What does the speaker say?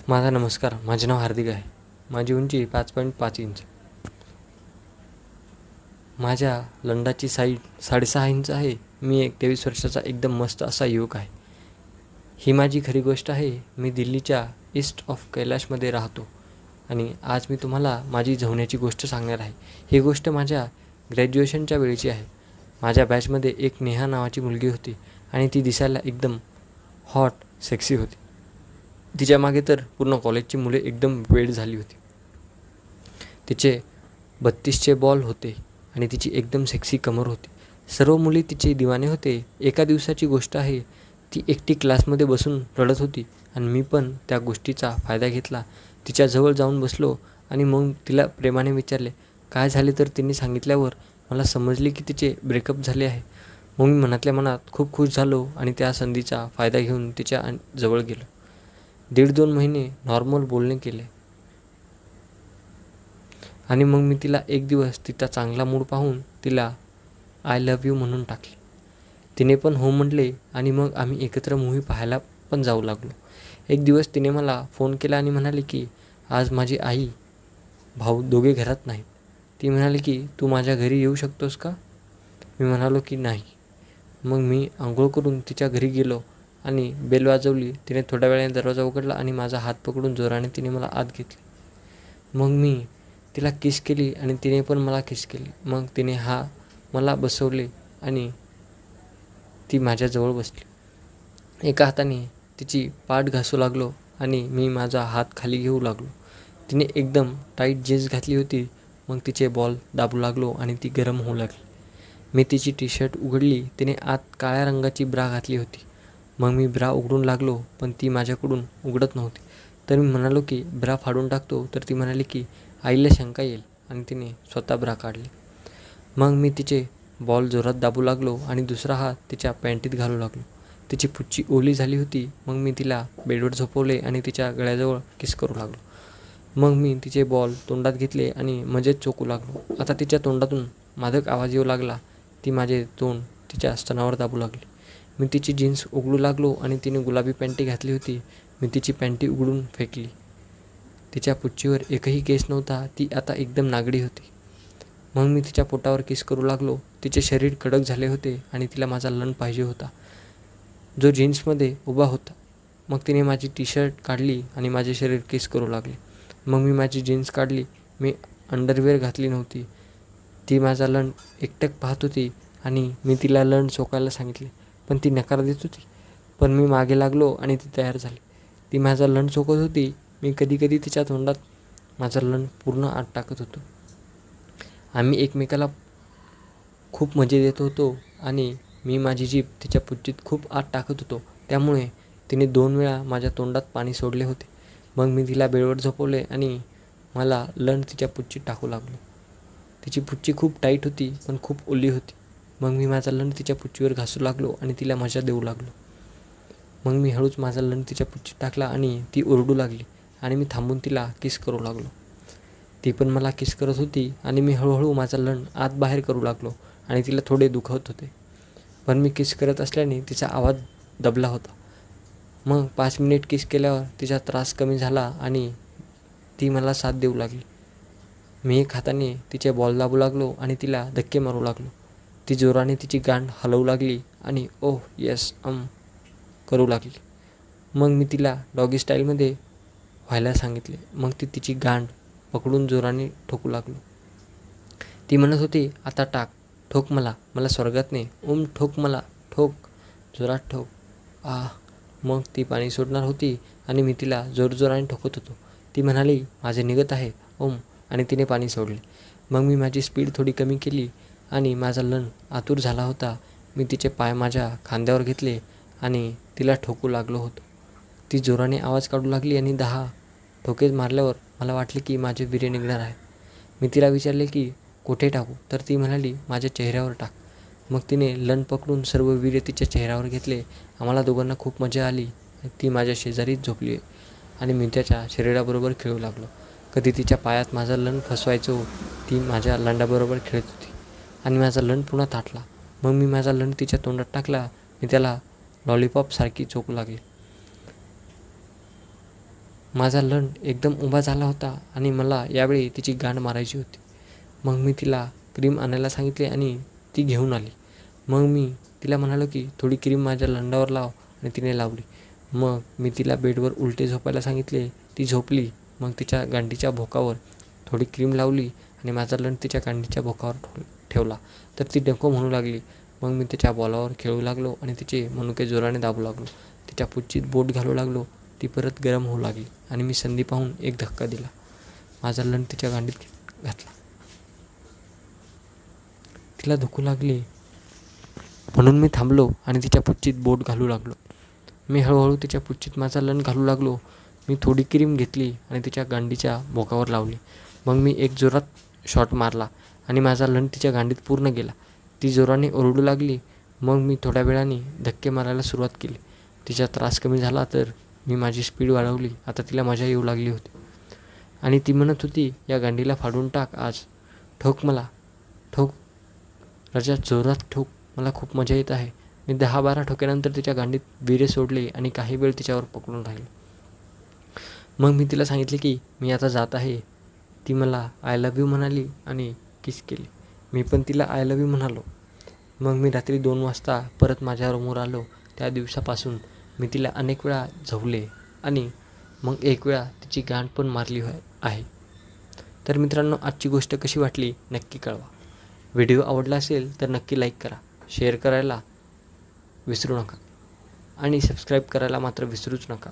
माझा नमस्कार. माझे नाव हार्दिक आहे. माझी उंची 5.5 इंच. माझ्या लंडाची साईज 6.5 इंच आहे. मी एक 23 वर्षाचा एकदम मस्त असा युवक आहे. ही माझी खरी गोष्ट आहे. मी दिल्लीच्या ईस्ट ऑफ कैलाशमध्ये राहतो आणि आज मी तुम्हाला माझी झवण्याची गोष्ट सांगणार आहे. ही गोष्ट माझ्या ग्रॅज्युएशनच्या वेळेची आहे. माझ्या बॅचमध्ये एक नेहा नावाची मुलगी होती आणि ती दिसायला एकदम हॉट, सेक्सी होती. तिच्या मागे तर पूर्ण कॉलेजची मुले एकदम वेड झाली होती. तिचे 32चे बॉल होते आणि तिची एकदम सेक्सी कमर होती. सर्व मुली तिचे दिवाने होते. एका दिवसाची गोष्ट आहे. ती एकटी क्लासमध्ये बसून रडत होती आणि मी पण त्या गोष्टीचा फायदा घेतला. तिच्याजवळ जाऊन बसलो आणि मग तिला प्रेमाने विचारले काय झाले. तर तिने सांगितल्यावर मला समजले की तिचे ब्रेकअप झाले आहे. मग मी मनातल्या मनात खूप खुश झालो आणि त्या संधीचा फायदा घेऊन तिच्या जवळ गेलो. 1.5-2 महिने नॉर्मल बोलणे केले आणि मग मी तिला एक दिवस तिचा चांगला मूड पाहून तिला आय लव्ह यू म्हणून टाकले. तिने पण हो म्हटले आणि मग आम्ही एकत्र मूव्ही पाहायला पण जाऊ लागलो. एक दिवस तिने मला फोन केला आणि म्हणाली की आज माझी आई भाऊ दोघे घरात नाहीत. ती म्हणाली की तू माझ्या घरी येऊ शकतोस का. मी म्हणालो की नाही. मग मी आंघोळ करून तिच्या घरी गेलो आणि बेल वाजवली. तिने थोड्या वेळाने दरवाजा उघडला आणि माझा हात पकडून जोराने तिने मला आत घेतले. मग मी तिला किस केली आणि तिने पण मला किस केली. मग तिने मला बसवले आणि ती माझ्याजवळ बसली. एका हाताने तिची पाठ घासू लागलो आणि मी माझा हात खाली घेऊ लागलो. तिने एकदम टाईट जीन्स घातली होती. मग तिचे बॉल दाबू लागलो आणि ती गरम होऊ लागली. मी तिची टी शर्ट उघडली. तिने आत काळ्या रंगाची ब्रा घातली होती. मग मी ब्रा उघडून लागलो पण ती माझ्याकडून उघडत नव्हती. तर मी म्हणालो की ब्रा फाडून टाकतो. तर ती म्हणाली की आईला शंका येईल आणि तिने स्वतः ब्रा काढली. मग मी तिचे बॉल जोरात दाबू लागलो आणि दुसरा हात तिच्या पॅन्टीत घालू लागलो. तिची पुच्ची ओली झाली होती. मग मी तिला बेडवर झोपवले आणि तिच्या गळ्याजवळ किस करू लागलो. मग मी तिचे बॉल तोंडात घेतले आणि मजेत चोकू लागलो. आता तिच्या तोंडातून मादक आवाज येऊ लागला. ती माझे तोंड तिच्या स्तनावर दाबू लागली. मी तिची जीन्स उघडू लागलो आणि तिने गुलाबी पॅन्टी घातली होती. मी तिची पॅन्टी उघडून फेकली. तिच्या पुच्चीवर एकही केस नव्हता. ती आता एकदम नागडी होती. मग मी तिच्या पोटावर किस करू लागलो. तिचे शरीर कडक झाले होते आणि तिला माझा लंड पाहिजे होता जो जीन्समध्ये उभा होता. मग तिने माझी टी शर्ट काढली आणि माझे शरीर किस करू लागले. मग मी माझी जीन्स काढली. मी अंडरवेअर घातली नव्हती. ती माझा लंड एकटक पाहत होती आणि मी तिला लंड चोकायला सांगितले पण ती नकार देत होती. पण मी मागे लागलो आणि ती तयार झाली. ती माझा लंड चोकत होती. मी कधीकधी तिच्या तोंडात माझा लंड पूर्ण आत टाकत होतो. आम्ही एकमेकाला खूप मजे देत होतो आणि मी माझी जीभ तिच्या पुच्चीत खूप आत टाकत होतो. त्यामुळे तिने 2 वेळा माझ्या तोंडात पाणी सोडले होते. मग मी तिला बेडवर झोपवले आणि मला लंड तिच्या पुच्चीत टाकू लागलो. तिची पुच्ची खूप टाईट होती पण खूप ओली होती. मग मी माझा लंड तिच्या पुच्चीवर घासू लागलो आणि तिला मजा देऊ लागलो. मग मी हळूच माझा लंड तिच्या पुच्चीत टाकला आणि ती ओरडू लागली आणि मी थांबून तिला किस करू लागलो. ती पण मला किस करत होती आणि मी हळूहळू माझा लंड आत बाहेर करू लागलो आणि तिला थोडे दुखत होते. पण मी किस करत असल्याने तिचा आवाज दबला होता. मग 5 मिनिट किस केल्यावर तिचा त्रास कमी झाला आणि ती मला साथ देऊ लागली. मी एक हाताने तिचे बॉल दाबू लागलो आणि तिला धक्के मारू लागलो. ती जोराने तिची गांड हलवू लागली आणि ओह येस करू लागली. मग मी तिला डॉगी स्टाईलमध्ये व्हायला सांगितले. मग ती तिची गांड पकडून जोराने ठोकू लागलो. ती म्हणत होती आता टाक, ठोक मला स्वर्गात ने. ठोक मला, ठोक, जोरात ठोक. मग ती पाणी सोडणार होती आणि मी तिला जोरजोराने ठोकत होतो. ती म्हणाली माझे निघत आहे आणि तिने पाणी सोडले. मग मी माझी स्पीड थोडी कमी केली आणि माझा लंड आतुर झाला होता. मी तिचे पाय माझ्या खांद्यावर घेतले आणि तिला ठोकू लागलो होतो. ती जोराने आवाज काढू लागली आणि 10 ठोके मारल्यावर मला वाटले की माझे वीर्य निघणार आहे. मी तिला विचारले की कुठे टाकू. तर ती म्हणाली माझ्या चेहऱ्यावर टाक. मग तिने लंड पकडून सर्व वीर्य तिच्या चेहऱ्यावर घेतले. आम्हाला दोघांना खूप मजा आली. ती माझ्या शेजारीच झोपली आणि मी त्याच्या शरीराबरोबर खेळू लागलो. कधी तिच्या पायात माझा लंड फसवायचो. ती माझ्या लंडाबरोबर खेळत होती आणि माझा लंड पुन्हा ताटला. मग मी माझा लंड तिच्या तोंडात टाकला. मी त्याला लॉलीपॉपसारखी चोकू लागले. माझा लंड एकदम उभा झाला होता आणि मला यावेळी तिची गांड मारायची होती. मग मी तिला क्रीम आणायला सांगितले आणि ती घेऊन आली. मग मी तिला म्हणालो की थोडी क्रीम माझ्या लंडावर लाव आणि तिने लावली. मग मी तिला बेडवर उलटे झोपायला सांगितले. ती झोपली. मग तिच्या गांडीच्या भोकावर थोडी क्रीम लावली आणि माझा लंड तिच्या गांडीच्या भोकावर ठेवला तर ती नको म्हणू लागली. मग मी तिच्या बॉलावर खेळू लागलो आणि तिचे मनुके जोराने दाबू लागलो. तिच्या पुच्चीत बोट घालू लागलो. ती परत गरम होऊ लागली आणि मी संधी पाहून एक धक्का दिला. माझा लंड तिच्या गांडीत घातला. तिला दुखू लागली म्हणून मी थांबलो आणि तिच्या पुच्चीत बोट घालू लागलो. मी हळूहळू तिच्या पुच्चीत माझा लंड घालू लागलो. मी थोडी क्रीम घेतली आणि तिच्या गांडीच्या भोकावर लावली. मग मी एक जोरात शॉट मारला आणि माझा लंड तिच्या गांडीत पूर्ण गेला. ती जोराने ओरडू लागली. मग मी थोड्या वेळाने धक्के मारायला सुरुवात केली. तिचा त्रास कमी झाला तर मी माझी स्पीड वाढवली. आता तिला मजा येऊ लागली होती आणि ती म्हणत होती, या गांडीला फाडून टाक आज. ठोक मला, ठोक राजा, जोरात ठोक, मला खूप मजा येत आहे. मी 10-12 ठोक्यानंतर तिच्या गांडीत विरे सोडले आणि काही वेळ तिच्यावर पकडून राहिलो. मग मी तिला सांगितले की मी आता जात आहे. ती मला आय लव्ह यू म्हणाली आणि किस केली. मी पण तिला आय लव्ह यू म्हणालो. मग मी रात्री 2 वाजता परत माझ्या रूमवर आलो. त्या दिवसापासून मी तिला अनेक वेळा झवले आणि मग एक वेळा तिची गांड पण मारली आहे. तर मित्रांनो, आजची गोष्ट कशी वाटली नक्की कळवा. व्हिडिओ आवडला असेल तर नक्की लाईक करा, शेअर करायला विसरू नका आणि सबस्क्राईब करायला मात्र विसरूच नका.